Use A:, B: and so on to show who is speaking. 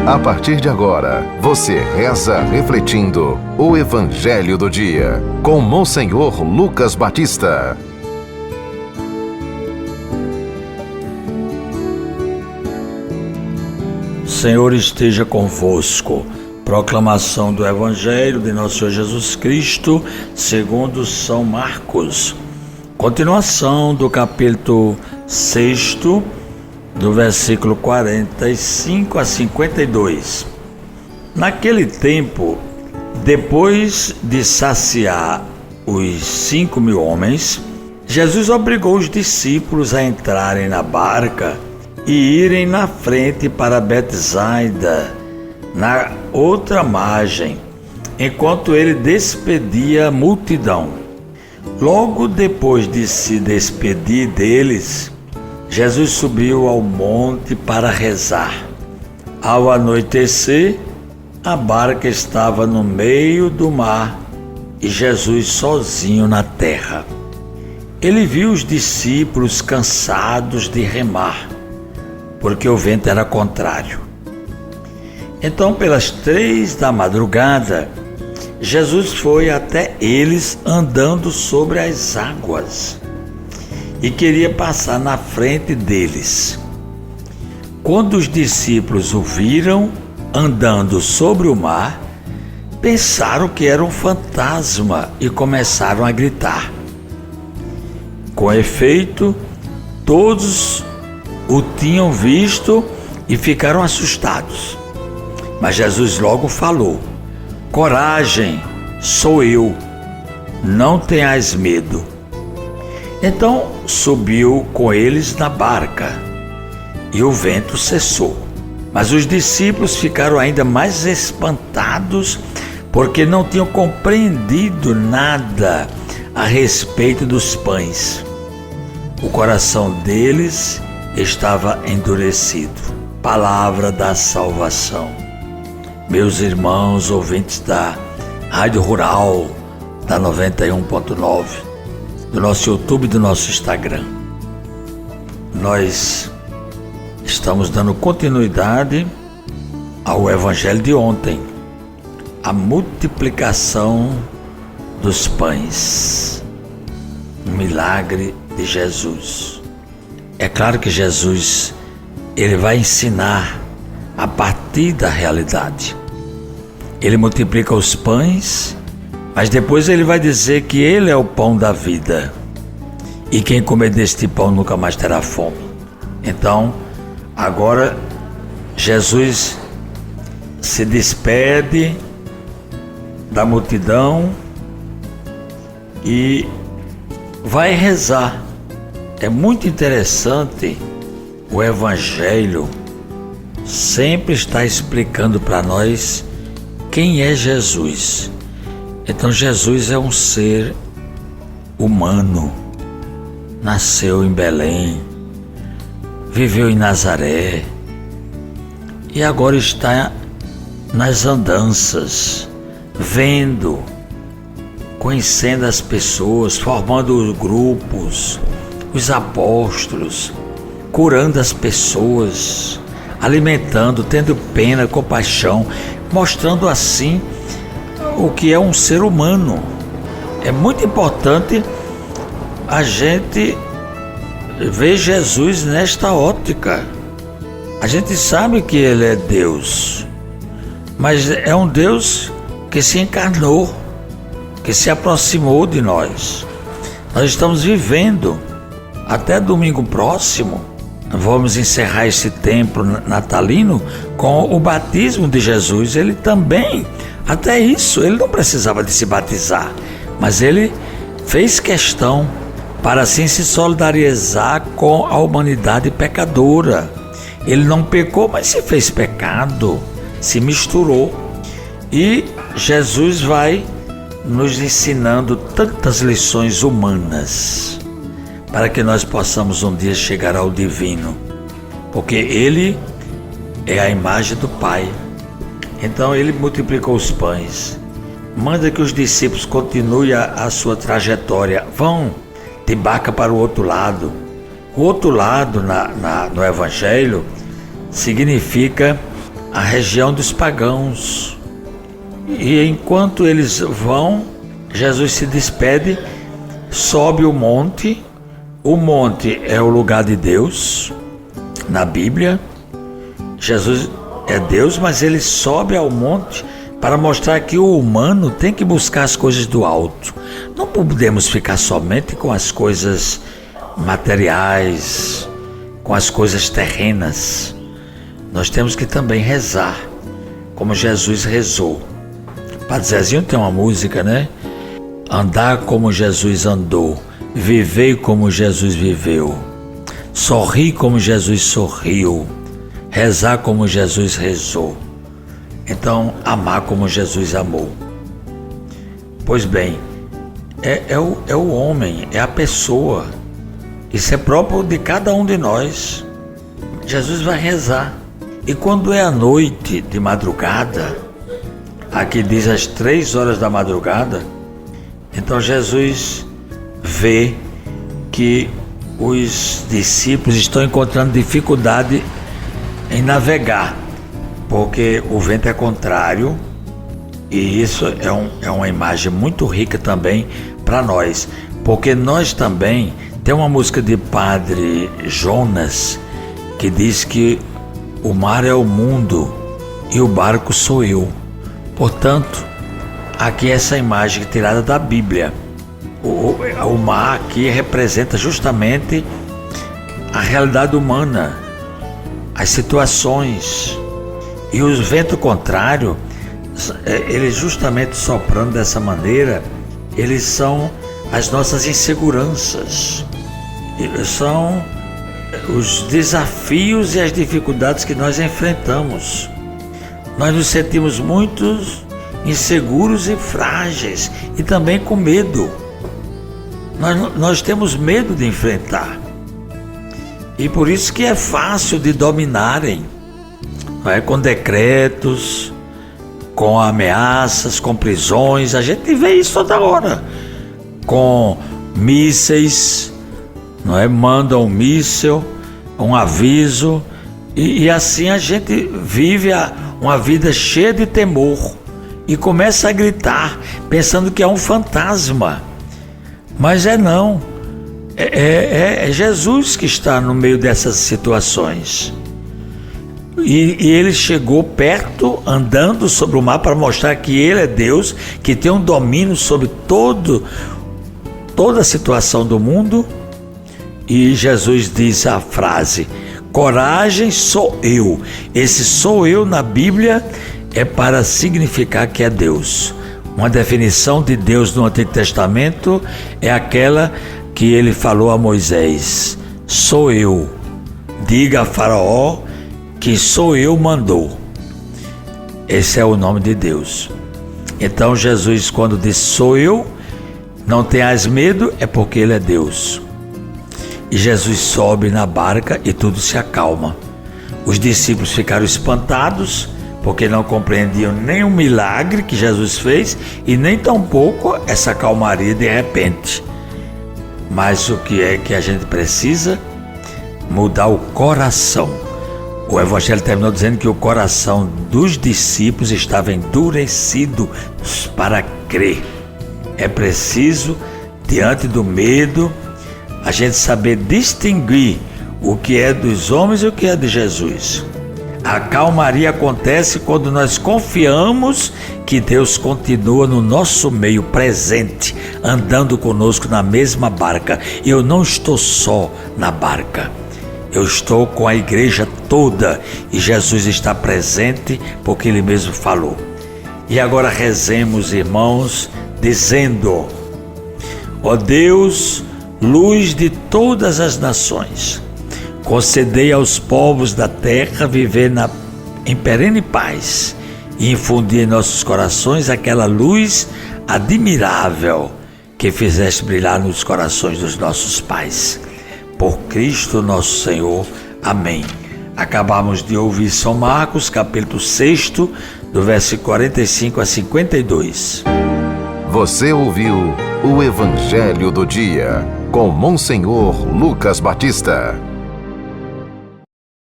A: A partir de agora, você reza refletindo o Evangelho do Dia, com Monsenhor Lucas Batista.
B: Senhor esteja convosco. Proclamação do Evangelho de Nosso Senhor Jesus Cristo, segundo São Marcos. Continuação do capítulo 6, do versículo 45 a 52. Naquele tempo, depois de saciar os 5.000 homens, Jesus obrigou os discípulos a entrarem na barca e irem na frente para Betsaida, na outra margem, enquanto ele despedia a multidão. Logo depois de se despedir deles, Jesus subiu ao monte para rezar. Ao anoitecer, a barca estava no meio do mar e Jesus sozinho na terra. Ele viu os discípulos cansados de remar, porque o vento era contrário. Então, pelas 3 da madrugada, Jesus foi até eles andando sobre as águas e queria passar na frente deles. Quando os discípulos o viram andando sobre o mar, pensaram que era um fantasma e começaram a gritar. Com efeito, todos o tinham visto e ficaram assustados. Mas Jesus logo falou: coragem, sou eu, não tenhais medo. Então subiu com eles na barca e o vento cessou. Mas os discípulos ficaram ainda mais espantados, porque não tinham compreendido nada a respeito dos pães. O coração deles estava endurecido. Palavra da salvação. Meus irmãos ouvintes da Rádio Rural, da 91.9, do nosso YouTube e do nosso Instagram, nós estamos dando continuidade ao Evangelho de ontem, a multiplicação dos pães, um milagre de Jesus. É claro que Jesus, ele vai ensinar a partir da realidade. Ele multiplica os pães, mas depois ele vai dizer que ele é o pão da vida e quem comer deste pão nunca mais terá fome. Então, agora Jesus se despede da multidão e vai rezar. É muito interessante, o Evangelho sempre está explicando para nós quem é Jesus. Então Jesus é um ser humano, nasceu em Belém, viveu em Nazaré e agora está nas andanças, vendo, conhecendo as pessoas, formando grupos, os apóstolos, curando as pessoas, alimentando, tendo pena, compaixão, mostrando assim o que é um ser humano. É muito importante a gente ver Jesus nesta ótica. A gente sabe que ele é Deus, mas é um Deus que se encarnou, que se aproximou de nós. Nós estamos vivendo, até domingo próximo, vamos encerrar esse tempo natalino com o batismo de Jesus. Ele também, até isso, ele não precisava de se batizar, mas ele fez questão para assim se solidarizar com a humanidade pecadora. Ele não pecou, mas se fez pecado, se misturou. E Jesus vai nos ensinando tantas lições humanas para que nós possamos um dia chegar ao divino, porque ele é a imagem do Pai. Então ele multiplicou os pães, manda que os discípulos continuem a sua trajetória, vão de barca para o outro lado. O outro lado no Evangelho significa a região dos pagãos. E enquanto eles vão, Jesus se despede, sobe o monte. O monte é o lugar de Deus na Bíblia. Jesus é Deus, mas ele sobe ao monte para mostrar que o humano tem que buscar as coisas do alto. Não podemos ficar somente com as coisas materiais, com as coisas terrenas. Nós temos que também rezar, como Jesus rezou. O Padre Zezinho tem uma música, né? Andar como Jesus andou, viver como Jesus viveu, sorrir como Jesus sorriu, rezar como Jesus rezou. Então, amar como Jesus amou. Pois bem, é o homem, é a pessoa. Isso é próprio de cada um de nós. Jesus vai rezar. E quando é a noite de madrugada, aqui diz às 3 horas da madrugada, então Jesus vê que os discípulos estão encontrando dificuldade em navegar, porque o vento é contrário, e isso é uma imagem muito rica também para nós, porque nós também tem uma música de Padre Jonas que diz que o mar é o mundo e o barco sou eu. Portanto, aqui essa imagem tirada da Bíblia. O mar aqui representa justamente a realidade humana, as situações. E o vento contrário, eles justamente soprando dessa maneira, eles são as nossas inseguranças, são os desafios e as dificuldades que nós enfrentamos. Nós nos sentimos muito inseguros e frágeis e também com medo. Nós temos medo de enfrentar. E por isso que é fácil de dominarem, não é? Com decretos, com ameaças, com prisões. A gente vê isso toda hora. Com mísseis, não é? Mandam um míssil, um aviso, e assim a gente vive uma vida cheia de temor e começa a gritar, pensando que é um fantasma. Mas não, é Jesus que está no meio dessas situações. E ele chegou perto, andando sobre o mar, para mostrar que ele é Deus, que tem um domínio sobre toda a situação do mundo. E Jesus diz a frase: coragem, sou eu. Esse sou eu na Bíblia é para significar que é Deus. Uma definição de Deus no Antigo Testamento é aquela que ele falou a Moisés: sou eu, diga a Faraó que sou eu mandou. Esse é o nome de Deus. Então Jesus, quando diz sou eu, não tenhas medo, é porque ele é Deus. E Jesus sobe na barca e tudo se acalma. Os discípulos ficaram espantados, porque não compreendiam nem o milagre que Jesus fez e nem tampouco essa calmaria de repente. Mas o que é que a gente precisa? Mudar o coração. O Evangelho terminou dizendo que o coração dos discípulos estava endurecido para crer. É preciso, diante do medo, a gente saber distinguir o que é dos homens e o que é de Jesus. A calmaria acontece quando nós confiamos que Deus continua no nosso meio presente, andando conosco na mesma barca. Eu não estou só na barca, eu estou com a igreja toda e Jesus está presente porque Ele mesmo falou. E agora rezemos, irmãos, dizendo: ó Deus, luz de todas as nações, concedei aos povos da terra viver em perene paz e infundir em nossos corações aquela luz admirável que fizeste brilhar nos corações dos nossos pais. Por Cristo nosso Senhor. Amém. Acabamos de ouvir São Marcos, capítulo 6, do verso 45 a 52.
A: Você ouviu o Evangelho do Dia, com Monsenhor Lucas Batista.